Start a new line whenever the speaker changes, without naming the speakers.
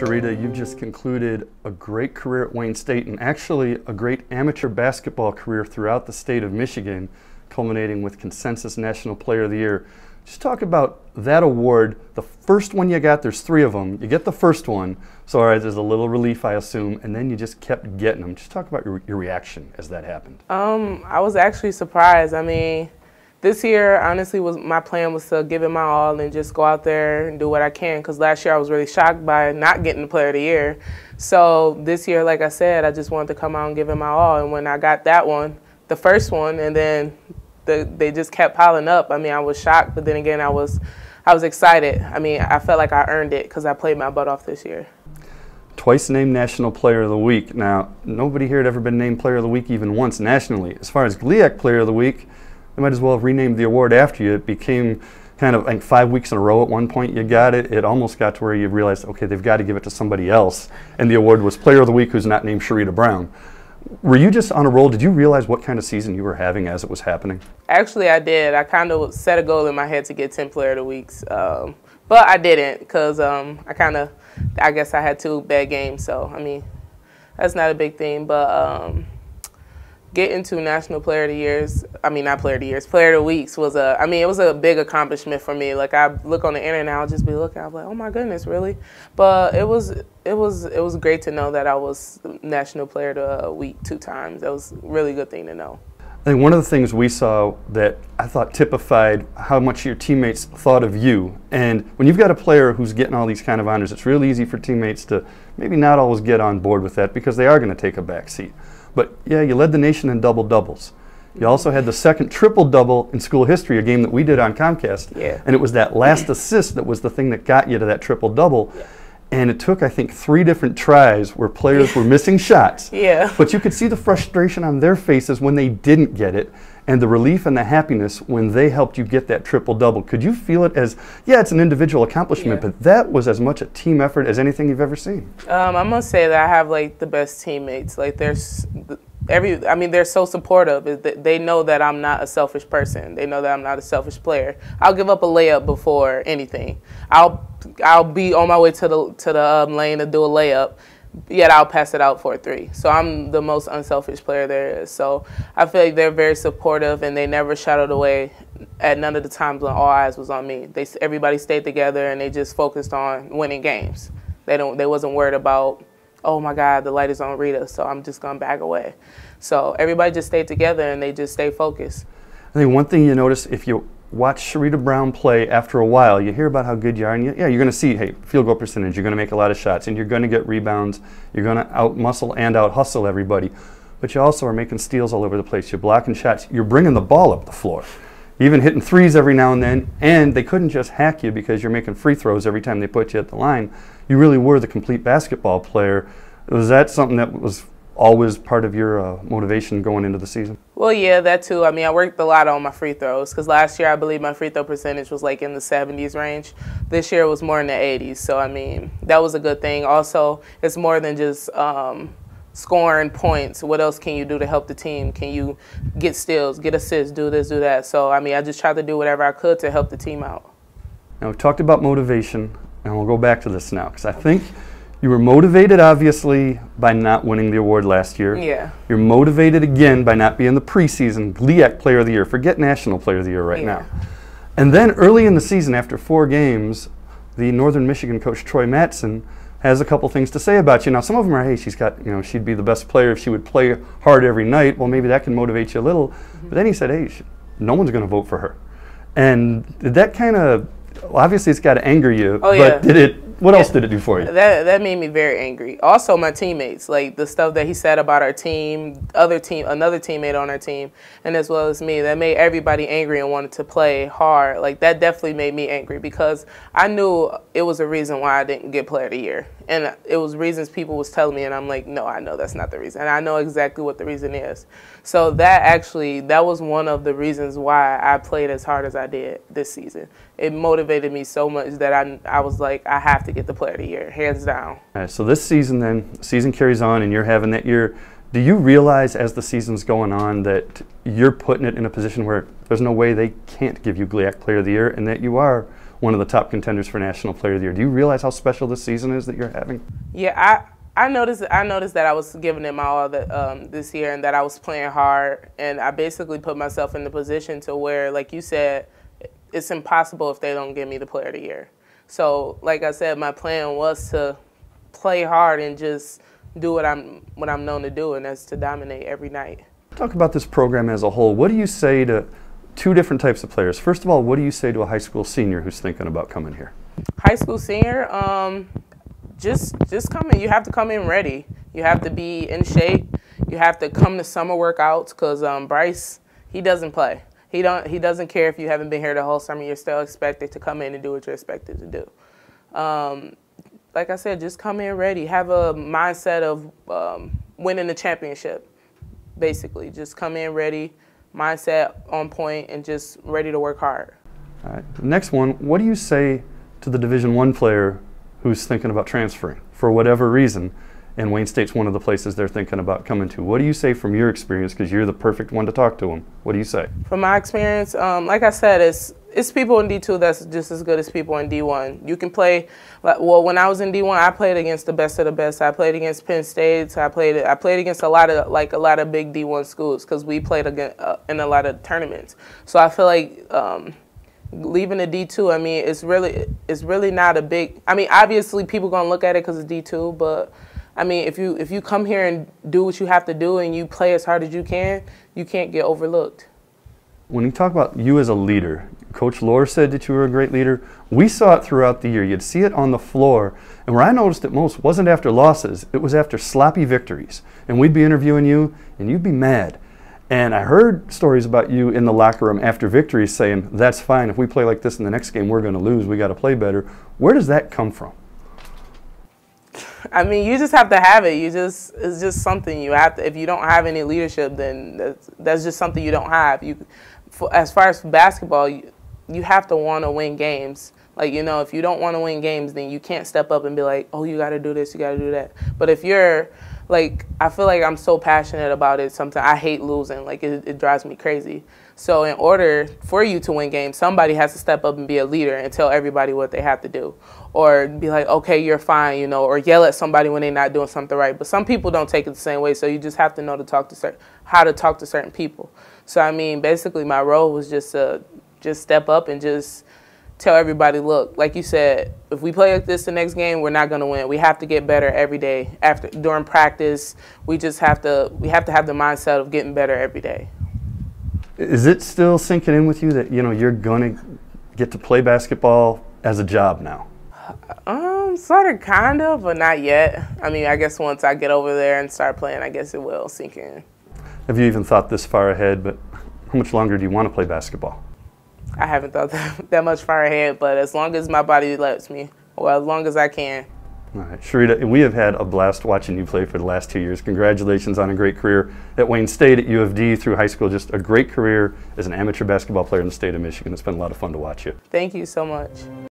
Shareta, you've just concluded a great career at Wayne State and actually a great amateur basketball career throughout the state of Michigan, culminating with Consensus National Player of the Year. Just talk about that award. The first one you got, there's 3 of them. You get the first one, so all right, there's a little relief, I assume, and then you just kept getting them. Just talk about your reaction as that happened.
I was actually surprised. I mean, this year, honestly, my plan was to give it my all and just go out there and do what I can, because last year I was really shocked by not getting the Player of the Year. So this year, like I said, I just wanted to come out and give it my all. And when I got that one, the first one, and then they just kept piling up. I mean, I was shocked, but then again, I was excited. I mean, I felt like I earned it because I played my butt off this year.
Twice named National Player of the Week. Now, nobody here had ever been named Player of the Week even once nationally. As far as GLIAC Player of the Week, they might as well have renamed the award after you. It became kind of like 5 weeks in a row at one point you got it. It almost got to where you realized, okay, they've got to give it to somebody else. And the award was Player of the Week who's not named Shareta Brown. Were you just on a roll? Did you realize what kind of season you were having as it was happening?
Actually, I did. I kind of set a goal in my head to get 10 Player of the Weeks. But I didn't because I guess I had 2 bad games. So, I mean, that's not a big thing. But getting to National Player of the Years, I mean, not Player of the Years, Player of the Weeks was it was a big accomplishment for me. Like, I look on the internet, I'll just be looking, I'm like, oh my goodness, really? But it was great to know that I was National Player of the Week 2 times. That was a really good thing to know.
I think one of the things we saw that I thought typified how much your teammates thought of you, and when you've got a player who's getting all these kind of honors, it's really easy for teammates to maybe not always get on board with that because they are going to take a back seat. But yeah, you led the nation in double-doubles. You also had the second triple-double in school history, a game that we did on Comcast.
Yeah.
And it was that last assist that was the thing that got you to that triple-double. Yeah. And it took, I think, 3 different tries where players were missing shots.
Yeah.
But you could see the frustration on their faces when they didn't get it, and the relief and the happiness when they helped you get that triple-double. Could you feel it as, yeah, it's an individual accomplishment, but that was as much a team effort as anything you've ever seen?
I must say that I have, like, the best teammates. Like, they're so supportive. They know that I'm not a selfish person. They know that I'm not a selfish player. I'll give up a layup before anything. I'll be on my way to the lane to do a layup, yet I'll pass it out for a 3. So I'm the most unselfish player there is. So I feel like they're very supportive, and they never shadowed away at none of the times when all eyes was on me. Everybody stayed together, and they just focused on winning games. They wasn't worried about, oh my God, the light is on Rita, so I'm just gonna back away. So everybody just stayed together, and they just stayed focused.
I think one thing you notice if you watch Shareta Brown play after a while, you hear about how good you are, and you're going to see, hey, field goal percentage, you're going to make a lot of shots, and you're going to get rebounds, you're going to out-muscle and out-hustle everybody, but you also are making steals all over the place. You're blocking shots. You're bringing the ball up the floor. You're even hitting 3s every now and then, and they couldn't just hack you because you're making free throws every time they put you at the line. You really were the complete basketball player. Was that something that was always part of your motivation going into the season?
Well, yeah, that too. I mean, I worked a lot on my free throws because last year I believe my free throw percentage was like in the 70s range. This year it was more in the 80s. So, I mean, that was a good thing. Also, it's more than just scoring points. What else can you do to help the team? Can you get steals, get assists, do this, do that? So, I mean, I just tried to do whatever I could to help the team out.
Now, we've talked about motivation, and we'll go back to this now because I think you were motivated, obviously, by not winning the award last year.
Yeah.
You're motivated again by not being the preseason GLIAC Player of the Year. Forget National Player of the Year right now. And then early in the season, after 4 games, the Northern Michigan coach, Troy Mattson, has a couple things to say about you. Now, some of them are, hey, she'd be the best player if she would play hard every night. Well, maybe that can motivate you a little. But then he said, hey, no one's going to vote for her. And did that kind of, well, obviously it's got to anger you, but did it, what else did it do for you?
That made me very angry. Also, my teammates, like the stuff that he said about our team, another teammate on our team, and as well as me, that made everybody angry and wanted to play hard. Like, that definitely made me angry because I knew it was a reason why I didn't get Player of the Year. And it was reasons people was telling me, and I'm like, no, I know that's not the reason. And I know exactly what the reason is. So that was one of the reasons why I played as hard as I did this season. It motivated me so much that I was like, I have to get the Player of the Year, hands down.
All right, so this season then, the season carries on and you're having that year. Do you realize as the season's going on that you're putting it in a position where there's no way they can't give you GLIAC Player of the Year and that you are one of the top contenders for National Player of the Year. Do you realize how special this season is that you're having?
Yeah, I noticed that I was giving it my all this year, and that I was playing hard, and I basically put myself in the position to where, like you said, it's impossible if they don't give me the Player of the Year. So, like I said, my plan was to play hard and just do what I'm known to do, and that's to dominate every night.
Talk about this program as a whole. What do you say to two different types of players? First of all, what do you say to a high school senior who's thinking about coming here?
High school senior, just come in. You have to come in ready. You have to be in shape. You have to come to summer workouts, because Bryce, he doesn't play. He doesn't care if you haven't been here the whole summer. You're still expected to come in and do what you're expected to do. Like I said, just come in ready. Have a mindset of winning the championship, basically. Just come in ready, mindset on point, and just ready to work hard.
All right. The next one, what do you say to the Division I player who's thinking about transferring for whatever reason, and Wayne State's one of the places they're thinking about coming to? What do you say from your experience, because you're the perfect one to talk to them? What do you say?
From my experience, like I said, it's people in D2 that's just as good as people in D1. You can play, well, when I was in D1, I played against the best of the best. I played against Penn State. I played against a lot of big D1 schools, because we played in a lot of tournaments. So I feel like leaving the D2, I mean, it's really not a big. I mean, obviously people gonna look at it because it's D2, but I mean, if you come here and do what you have to do and you play as hard as you can't get overlooked.
When you talk about you as a leader, Coach Lohr said that you were a great leader. We saw it throughout the year. You'd see it on the floor. And where I noticed it most wasn't after losses. It was after sloppy victories. And we'd be interviewing you, and you'd be mad. And I heard stories about you in the locker room after victories saying, that's fine. If we play like this in the next game, we're going to lose. We got to play better. Where does that come from?
I mean, you just have to have it. It's just something you have to. If you don't have any leadership, then that's just something you don't have. As far as basketball, you have to want to win games. Like, you know, if you don't want to win games, then you can't step up and be like, oh, you got to do this, you got to do that. But if you're, like, I feel like I'm so passionate about it sometimes. I hate losing. Like, it drives me crazy. So in order for you to win games, somebody has to step up and be a leader and tell everybody what they have to do. Or be like, okay, you're fine, you know, or yell at somebody when they're not doing something right. But some people don't take it the same way, so you just have to know how to talk to certain people. So, I mean, basically my role was just to step up and just tell everybody, look, like you said, if we play like this the next game, we're not going to win. We have to get better every day. During practice, we have to have the mindset of getting better every day.
Is it still sinking in with you that, you know, you're going to get to play basketball as a job now?
Sort of, kind of, but not yet. I mean, I guess once I get over there and start playing, I guess it will sink in.
Have you even thought this far ahead, but how much longer do you want to play basketball?
I haven't thought that much far ahead, but as long as my body lets me, or as long as I can.
All right, Shareta, we have had a blast watching you play for the last 2 years. Congratulations on a great career at Wayne State, at U of D, through high school. Just a great career as an amateur basketball player in the state of Michigan. It's been a lot of fun to watch you.
Thank you so much.